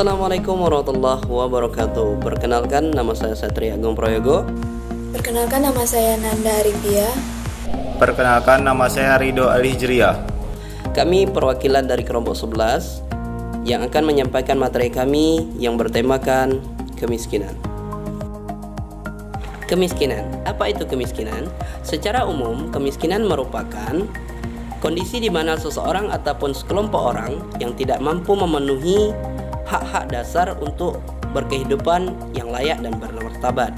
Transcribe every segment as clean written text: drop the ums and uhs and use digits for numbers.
Assalamualaikum warahmatullahi wabarakatuh. Perkenalkan, nama saya Satria Agung Prayogo. Perkenalkan, nama saya Nanda Arifia. Perkenalkan, nama saya Ridho Alhijriah. Kami perwakilan dari kelompok 11 yang akan menyampaikan materi kami yang bertemakan kemiskinan. Kemiskinan, apa itu kemiskinan? Secara umum, kemiskinan merupakan kondisi di mana seseorang ataupun sekelompok orang yang tidak mampu memenuhi hak-hak dasar untuk berkehidupan yang layak dan bermartabat.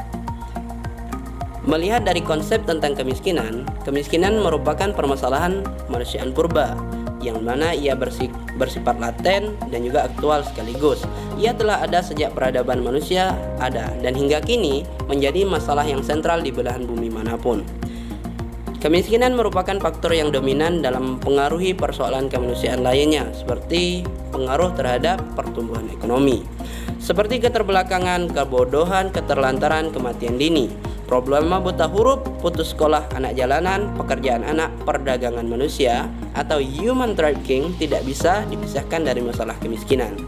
Melihat dari konsep tentang kemiskinan, kemiskinan merupakan permasalahan kemanusiaan purba yang mana ia bersifat laten dan juga aktual sekaligus. Ia telah ada sejak peradaban manusia ada dan hingga kini menjadi masalah yang sentral di belahan bumi manapun. Kemiskinan merupakan faktor yang dominan dalam mempengaruhi persoalan kemanusiaan lainnya seperti pengaruh terhadap pertumbuhan ekonomi, seperti keterbelakangan, kebodohan, keterlantaran, kematian dini, problema buta huruf, putus sekolah, anak jalanan, pekerjaan anak, perdagangan manusia, atau human trafficking tidak bisa dipisahkan dari masalah kemiskinan.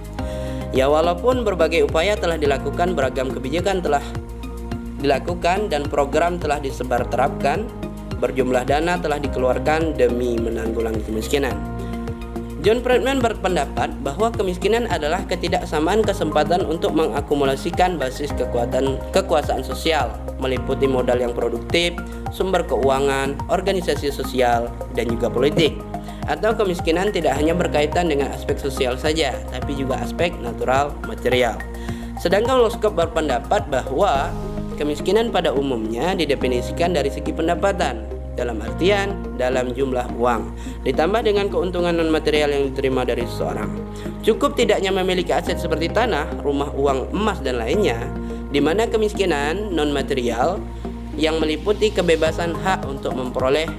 Ya, walaupun berbagai upaya telah dilakukan, beragam kebijakan telah dilakukan dan program telah disebar terapkan, berjumlah dana telah dikeluarkan demi menanggulangi kemiskinan. John Friedman berpendapat bahwa kemiskinan adalah ketidaksamaan kesempatan untuk mengakumulasikan basis kekuasaan sosial, meliputi modal yang produktif, sumber keuangan, organisasi sosial, dan juga politik. Atau kemiskinan tidak hanya berkaitan dengan aspek sosial saja, tapi juga aspek natural material. Sedangkan Loskop berpendapat bahwa kemiskinan pada umumnya didefinisikan dari segi pendapatan, dalam artian dalam jumlah uang, ditambah dengan keuntungan non-material yang diterima dari seseorang. Cukup tidaknya memiliki aset seperti tanah, rumah, uang, emas, dan lainnya, di mana kemiskinan non-material yang meliputi kebebasan hak untuk memperoleh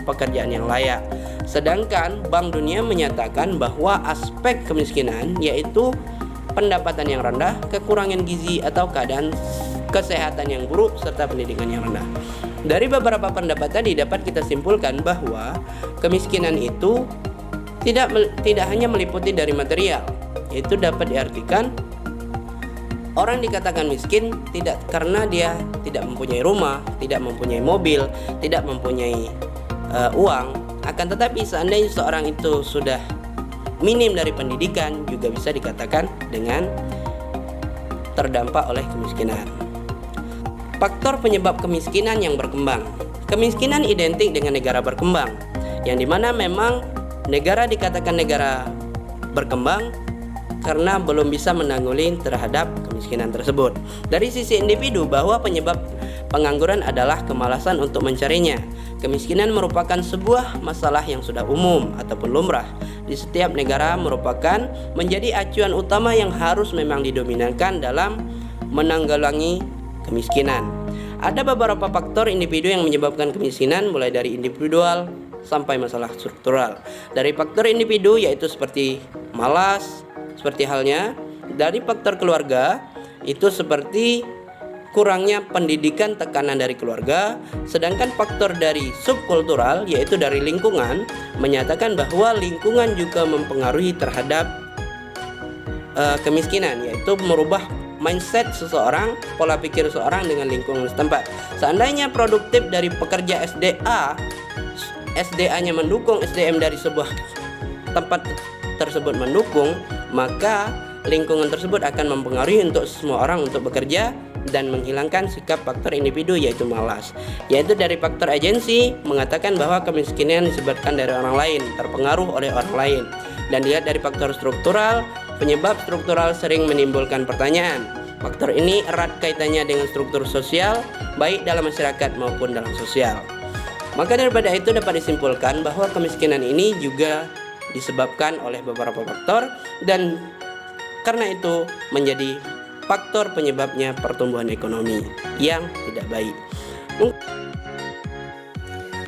pekerjaan yang layak. Sedangkan Bank Dunia menyatakan bahwa aspek kemiskinan yaitu pendapatan yang rendah, kekurangan gizi atau keadaan kesehatan yang buruk, serta pendidikan yang rendah. Dari beberapa pendapat tadi dapat kita simpulkan bahwa kemiskinan itu tidak hanya meliputi dari material, yaitu dapat diartikan orang dikatakan miskin tidak karena dia tidak mempunyai rumah, tidak mempunyai mobil, tidak mempunyai uang, akan tetapi seandainya seorang itu sudah minim dari pendidikan juga bisa dikatakan dengan terdampak oleh kemiskinan. Faktor penyebab kemiskinan yang berkembang. Kemiskinan identik dengan negara berkembang, yang dimana memang negara dikatakan negara berkembang karena belum bisa menanggulangi terhadap kemiskinan tersebut. Dari sisi individu, bahwa penyebab pengangguran adalah kemalasan untuk mencarinya. Kemiskinan merupakan sebuah masalah yang sudah umum ataupun lumrah di setiap negara, merupakan menjadi acuan utama yang harus memang didominankan dalam menanggulangi kemiskinan. Ada beberapa faktor individu yang menyebabkan kemiskinan, mulai dari individual sampai masalah struktural. Dari faktor individu yaitu seperti malas, seperti halnya dari faktor keluarga itu seperti kurangnya pendidikan, tekanan dari keluarga. Sedangkan faktor dari subkultural yaitu dari lingkungan menyatakan bahwa lingkungan juga mempengaruhi terhadap kemiskinan, yaitu merubah mindset seseorang, pola pikir seseorang dengan lingkungan setempat. Seandainya produktif dari pekerja SDA-nya mendukung, SDM dari sebuah tempat tersebut mendukung, maka lingkungan tersebut akan mempengaruhi untuk semua orang untuk bekerja dan menghilangkan sikap faktor individu yaitu malas. Yaitu dari faktor agensi mengatakan bahwa kemiskinan disebabkan dari orang lain, terpengaruh oleh orang lain. Dan dilihat dari faktor struktural, penyebab struktural sering menimbulkan pertanyaan. Faktor ini erat kaitannya dengan struktur sosial, baik dalam masyarakat maupun dalam sosial. Maka daripada itu dapat disimpulkan bahwa kemiskinan ini juga disebabkan oleh beberapa faktor, dan karena itu menjadi faktor penyebabnya pertumbuhan ekonomi yang tidak baik.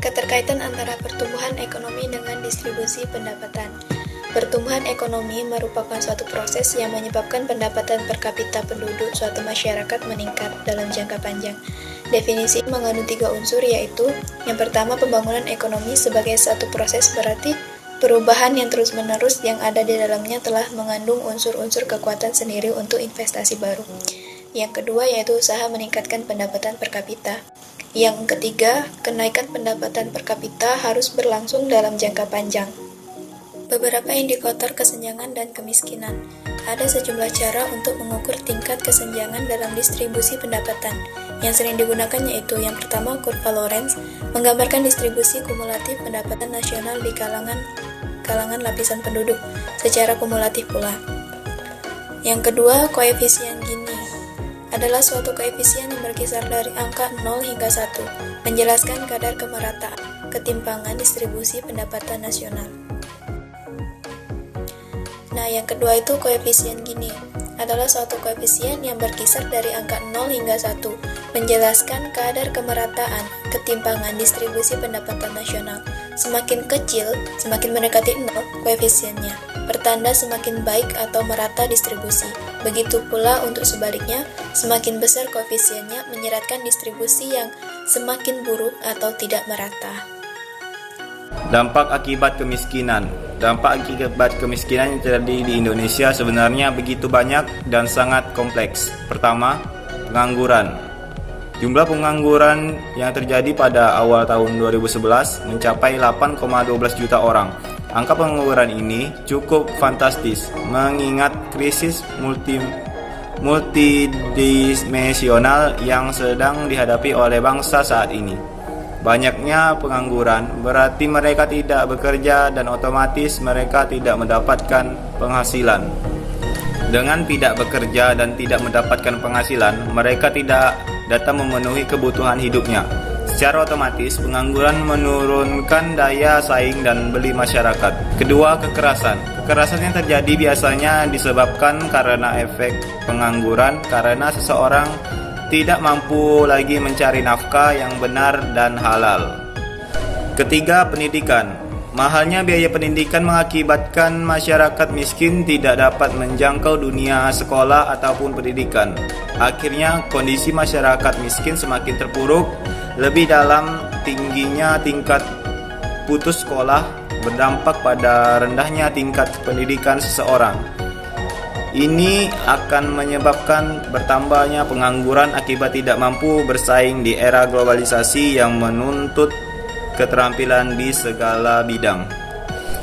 Keterkaitan antara pertumbuhan ekonomi dengan distribusi pendapatan. Pertumbuhan ekonomi merupakan suatu proses yang menyebabkan pendapatan per kapita penduduk suatu masyarakat meningkat dalam jangka panjang. Definisi mengandung 3 unsur, yaitu yang pertama, pembangunan ekonomi sebagai satu proses, berarti Perubahan yang terus-menerus yang ada di dalamnya telah mengandung unsur-unsur kekuatan sendiri untuk investasi baru. Yang kedua yaitu usaha meningkatkan pendapatan per kapita. Yang ketiga, kenaikan pendapatan per kapita harus berlangsung dalam jangka panjang. Beberapa indikator kesenjangan dan kemiskinan. Ada sejumlah cara untuk mengukur tingkat kesenjangan dalam distribusi pendapatan. Yang sering digunakan yaitu yang pertama kurva Lorenz, menggambarkan distribusi kumulatif pendapatan nasional di kalangan lapisan penduduk secara kumulatif pula. Yang kedua, koefisien Gini adalah suatu koefisien yang berkisar dari angka 0 hingga 1, menjelaskan kadar kemerataan ketimpangan distribusi pendapatan nasional. Nah, yang kedua itu koefisien Gini adalah suatu koefisien yang berkisar dari angka 0 hingga 1, menjelaskan kadar kemerataan ketimpangan distribusi pendapatan nasional. Semakin kecil, semakin mendekati 0 koefisiennya, pertanda semakin baik atau merata distribusi. Begitu pula untuk sebaliknya, semakin besar koefisiennya menyeratkan distribusi yang semakin buruk atau tidak merata. Dampak akibat kemiskinan. Dampak akibat kemiskinan yang terjadi di Indonesia sebenarnya begitu banyak dan sangat kompleks. Pertama, pengangguran. Jumlah pengangguran yang terjadi pada awal tahun 2011 mencapai 8,12 juta orang. Angka pengangguran ini cukup fantastis mengingat krisis multidimensional yang sedang dihadapi oleh bangsa saat ini. Banyaknya pengangguran berarti mereka tidak bekerja dan otomatis mereka tidak mendapatkan penghasilan. Dengan tidak bekerja dan tidak mendapatkan penghasilan, mereka tidak dapat memenuhi kebutuhan hidupnya. Secara otomatis, pengangguran menurunkan daya saing dan beli masyarakat. Kedua, kekerasan. Kekerasan yang terjadi biasanya disebabkan karena efek pengangguran karena seseorang tidak mampu lagi mencari nafkah yang benar dan halal. Ketiga, pendidikan. Mahalnya biaya pendidikan mengakibatkan masyarakat miskin tidak dapat menjangkau dunia sekolah ataupun pendidikan. Akhirnya, kondisi masyarakat miskin semakin terpuruk. Lebih dalam, tingginya tingkat putus sekolah berdampak pada rendahnya tingkat pendidikan seseorang. Ini akan menyebabkan bertambahnya pengangguran akibat tidak mampu bersaing di era globalisasi yang menuntut keterampilan di segala bidang.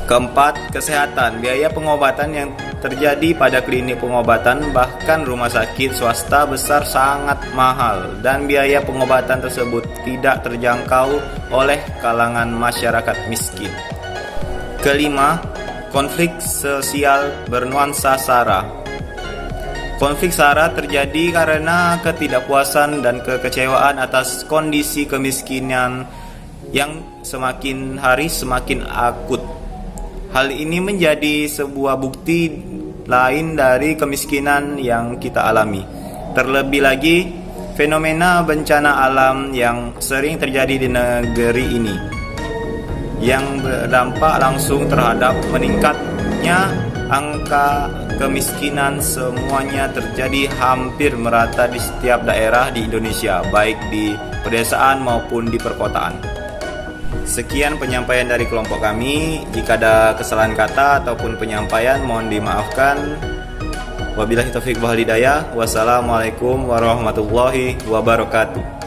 Keempat, kesehatan. Biaya pengobatan yang terjadi pada klinik pengobatan bahkan rumah sakit swasta besar sangat mahal dan biaya pengobatan tersebut tidak terjangkau oleh kalangan masyarakat miskin. Kelima, konflik sosial bernuansa SARA. Konflik SARA terjadi karena ketidakpuasan dan kekecewaan atas kondisi kemiskinan yang semakin hari semakin akut. Hal ini menjadi sebuah bukti lain dari kemiskinan yang kita alami. Terlebih lagi, fenomena bencana alam yang sering terjadi di negeri ini yang berdampak langsung terhadap meningkatnya angka kemiskinan semuanya terjadi hampir merata di setiap daerah di Indonesia, baik di pedesaan maupun di perkotaan. Sekian penyampaian dari kelompok kami. Jika ada kesalahan kata ataupun penyampaian mohon dimaafkan. Wabillahi taufiq wal hidayah. Wassalamualaikum warahmatullahi wabarakatuh.